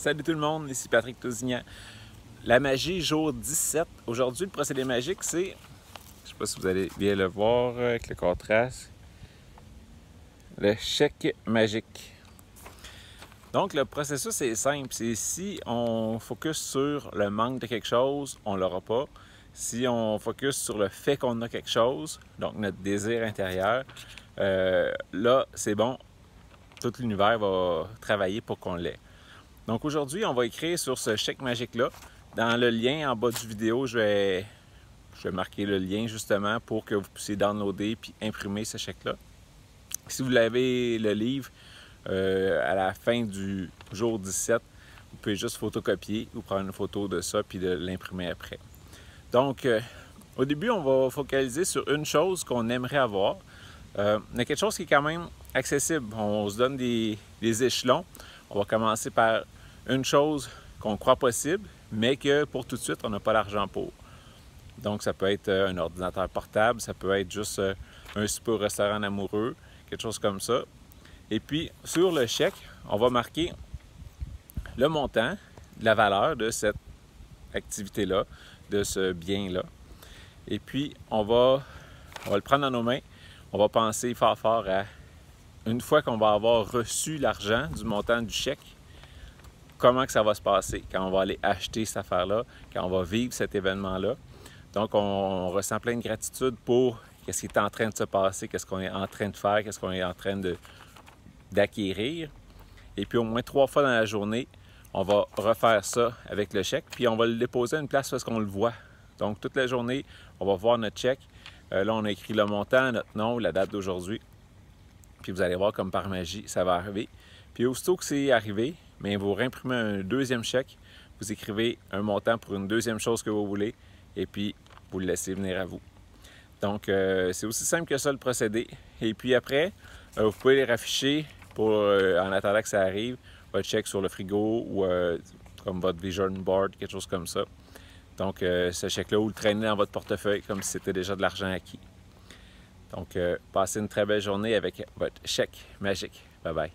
Salut tout le monde, ici Patrick Tousignan. La magie, jour 17. Aujourd'hui, le procédé magique, c'est, je ne sais pas si vous allez bien le voir avec le contraste, le chèque magique. Donc, le processus est simple. C'est si on focus sur le manque de quelque chose, on ne l'aura pas. Si on focus sur le fait qu'on a quelque chose, donc notre désir intérieur, là, c'est bon. Tout l'univers va travailler pour qu'on l'ait. Donc aujourd'hui, on va écrire sur ce chèque magique-là. Dans le lien en bas du vidéo, je vais marquer le lien justement pour que vous puissiez downloader puis imprimer ce chèque-là. Si vous l'avez le livre, à la fin du jour 17, vous pouvez juste photocopier ou prendre une photo de ça puis de l'imprimer après. Donc, au début, on va focaliser sur une chose qu'on aimerait avoir. Mais quelque chose qui est quand même accessible. On se donne des échelons. On va commencer par une chose qu'on croit possible, mais que pour tout de suite, on n'a pas l'argent pour. Donc, ça peut être un ordinateur portable, ça peut être juste un super restaurant amoureux, quelque chose comme ça. Et puis, sur le chèque, on va marquer le montant, la valeur de cette activité-là, de ce bien-là. Et puis, on va le prendre dans nos mains. On va penser fort à, une fois qu'on va avoir reçu l'argent du montant du chèque, comment que ça va se passer quand on va aller acheter cette affaire-là, quand on va vivre cet événement-là. Donc, on ressent plein de gratitude pour qu'est-ce qui est en train de se passer, qu'est-ce qu'on est en train de faire, qu'est-ce qu'on est en train d'acquérir. Et puis, au moins 3 fois dans la journée, on va refaire ça avec le chèque, puis on va le déposer à une place parce qu'on le voit. Donc, toute la journée, on va voir notre chèque. Là, on a écrit le montant, notre nom, la date d'aujourd'hui. Puis vous allez voir comme par magie, ça va arriver. Puis aussitôt que c'est arrivé, bien, vous réimprimez un deuxième chèque, vous écrivez un montant pour une deuxième chose que vous voulez, et puis vous le laissez venir à vous. Donc, c'est aussi simple que ça le procédé. Et puis après, vous pouvez les rafficher pour, en attendant que ça arrive, votre chèque sur le frigo ou comme votre vision board, quelque chose comme ça. Donc, ce chèque-là, vous le traînez dans votre portefeuille comme si c'était déjà de l'argent acquis. Donc, passez une très belle journée avec votre chèque magique. Bye bye.